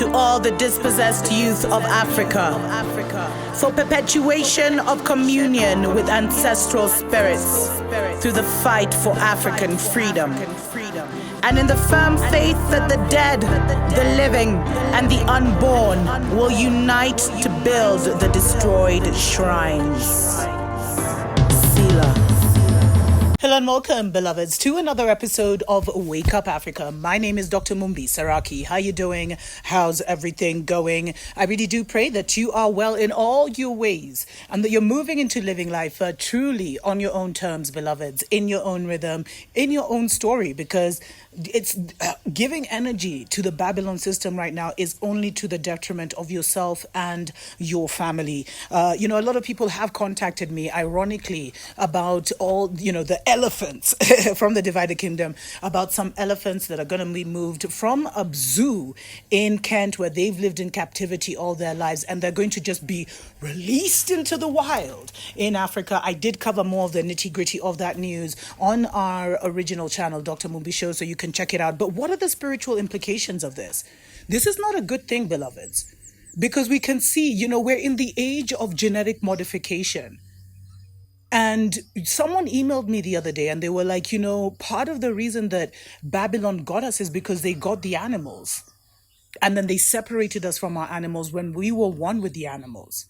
to all the dispossessed youth of Africa, for perpetuation of communion with ancestral spirits through the fight for African freedom, and in the firm faith that the dead, the living, and the unborn will unite to build the destroyed shrines. Selah. Hello and welcome, beloveds, to another episode of Wake Up Africa. My name is Dr. Mumbi Saraki. How you doing? How's everything going? I really do pray that you are well in all your ways and that you're moving into living life truly on your own terms, beloveds, in your own rhythm, in your own story, because it's giving energy to the Babylon system right now is only to the detriment of yourself and your family. A lot of people have contacted me, ironically, about all, the elephants from the divided kingdom, about some elephants that are going to be moved from a zoo in Kent where they've lived in captivity all their lives, and they're going to just be released into the wild in Africa. I did cover more of the nitty-gritty of that news on our original channel, Dr. Mumbi Show, so you can check it out. But what are the spiritual implications of this? This is not a good thing, beloveds, because we can see, we're in the age of genetic modification. And someone emailed me the other day and they were like, part of the reason that Babylon got us is because they got the animals. And then they separated us from our animals when we were one with the animals.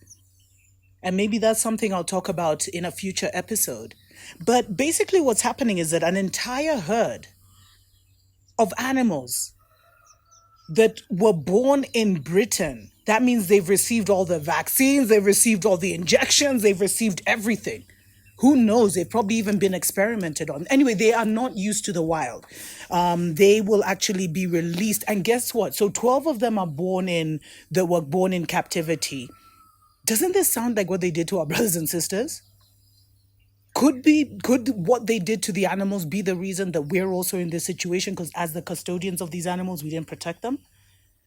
And maybe that's something I'll talk about in a future episode. But basically what's happening is that an entire herd of animals that were born in Britain, that means they've received all the vaccines, they've received all the injections, they've received everything. Who knows? They've probably even been experimented on. Anyway, they are not used to the wild. They will actually be released. And guess what? So 12 of them were born in captivity. Doesn't this sound like what they did to our brothers and sisters? Could what they did to the animals be the reason that we're also in this situation? Because as the custodians of these animals, we didn't protect them?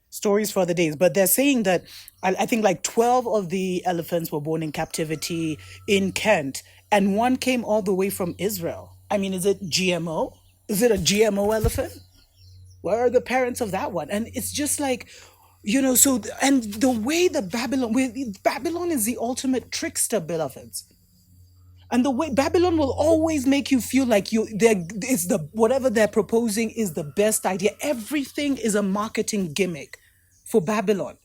Stories for other days. But they're saying that I think like 12 of the elephants were born in captivity in Kent, and one came all the way from Israel. I mean, is it GMO? Is it a GMO elephant? Where are the parents of that one? And it's just like, and the way that Babylon is the ultimate trickster, beloveds. And the way Babylon will always make you feel like whatever they're proposing is the best idea. Everything is a marketing gimmick for Babylon.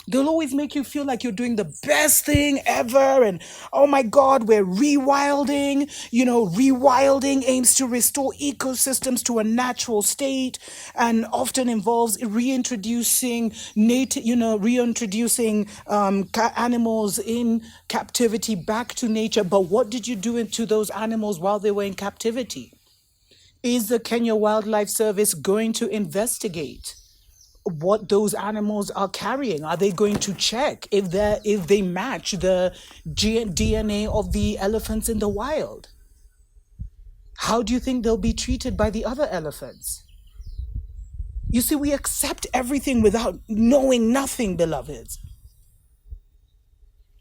They'll always make you feel like you're doing the best thing ever. And, oh my God, we're rewilding. Rewilding aims to restore ecosystems to a natural state and often involves reintroducing animals in captivity back to nature. But what did you do to those animals while they were in captivity? Is the Kenya Wildlife Service going to investigate what those animals are carrying? Are they going to check if they match the DNA of the elephants in the wild? How do you think they'll be treated by the other elephants? You see, we accept everything without knowing nothing, beloveds.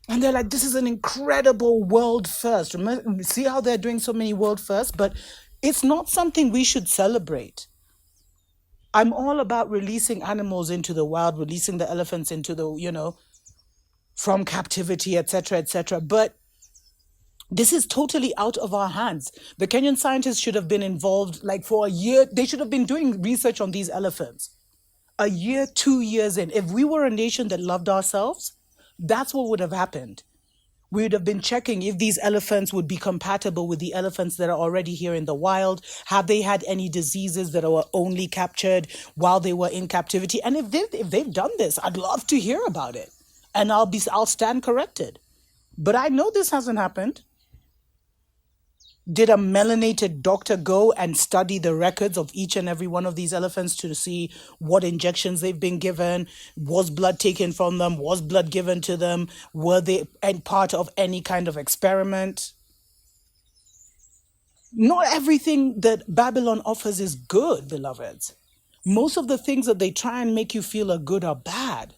And they're like, this is an incredible world first. Remember, see how they're doing so many world firsts? But it's not something we should celebrate. I'm all about releasing animals into the wild, releasing the elephants into the, from captivity, etc., etc. But this is totally out of our hands. The Kenyan scientists should have been involved like for a year. They should have been doing research on these elephants. A year, 2 years in. If we were a nation that loved ourselves, that's what would have happened. We would have been checking if these elephants would be compatible with the elephants that are already here in the wild. Have they had any diseases that were only captured while they were in captivity? And if they've done this, I'd love to hear about it. And I'll stand corrected. But I know this hasn't happened. Did a melanated doctor go and study the records of each and every one of these elephants to see what injections they've been given? Was blood taken from them? Was blood given to them? Were they part of any kind of experiment? Not everything that Babylon offers is good, beloveds. Most of the things that they try and make you feel are good are bad.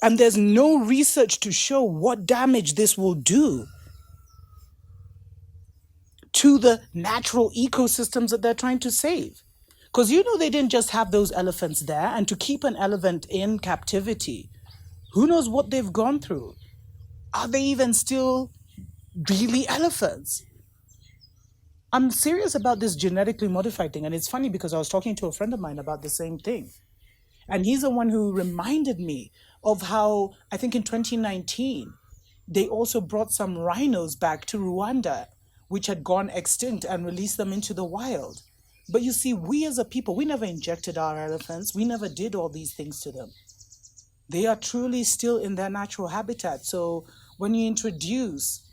And there's no research to show what damage this will do to the natural ecosystems that they're trying to save. Because they didn't just have those elephants there, and to keep an elephant in captivity, who knows what they've gone through? Are they even still really elephants? I'm serious about this genetically modified thing, and it's funny because I was talking to a friend of mine about the same thing. And he's the one who reminded me of how, I think in 2019, they also brought some rhinos back to Rwanda, which had gone extinct, and released them into the wild. But you see, we as a people, we never injected our elephants. We never did all these things to them. They are truly still in their natural habitat. So when you introduce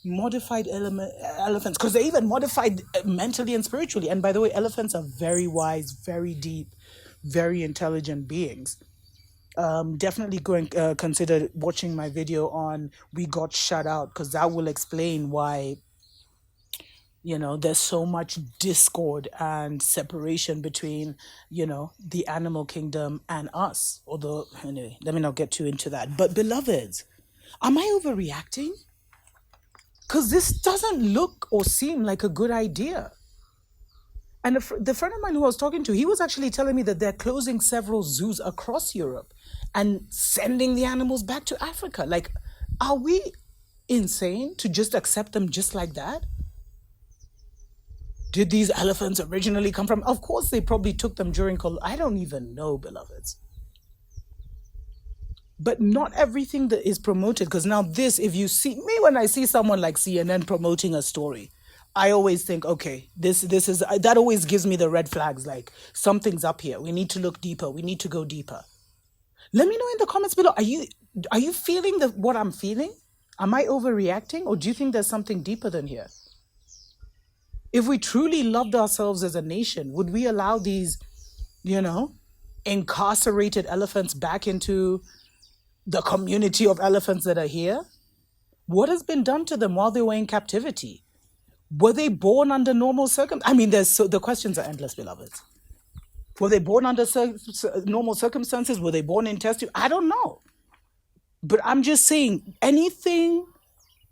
modified elephants, because they're even modified mentally and spiritually. And by the way, elephants are very wise, very deep, very intelligent beings. Definitely go and consider watching my video on We Got Shut Out, because that will explain why there's so much discord and separation between the animal kingdom and us. Although, anyway, let me not get too into that. But beloveds, am I overreacting? Because this doesn't look or seem like a good idea. And the friend of mine who I was talking to, he was actually telling me that they're closing several zoos across Europe and sending the animals back to Africa. Like, are we insane to just accept them just like that? Did these elephants originally come from? Of course, they probably took them during I don't even know, beloveds. But not everything that is promoted, because now this, if you see me, when I see someone like CNN promoting a story, I always think, okay, this is, that always gives me the red flags, like something's up here. We need to look deeper. We need to go deeper. Let me know in the comments below. Are you feeling what I'm feeling? Am I overreacting, or do you think there's something deeper than here? If we truly loved ourselves as a nation, would we allow these, incarcerated elephants back into the community of elephants that are here? What has been done to them while they were in captivity? Were they born under normal circumstances? I mean, the questions are endless, beloveds. Were they born under normal circumstances? Were they born in test tube? I don't know. But I'm just saying, anything,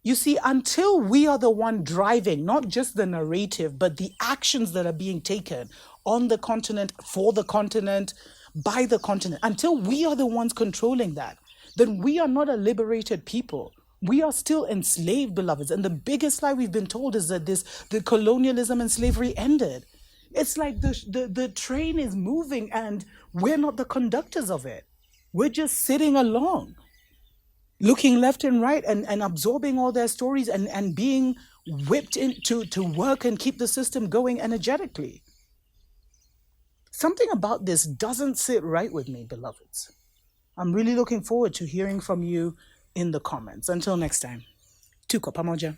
you see, until we are the one driving, not just the narrative, but the actions that are being taken on the continent, for the continent, by the continent, until we are the ones controlling that, then we are not a liberated people. We are still enslaved, beloveds. And the biggest lie we've been told is that the colonialism and slavery ended. It's like the train is moving and we're not the conductors of it. We're just sitting along, looking left and right and absorbing all their stories and being whipped into to work and keep the system going energetically. Something about this doesn't sit right with me, beloveds. I'm really looking forward to hearing from you in the comments. Until next time, tuko pamoja.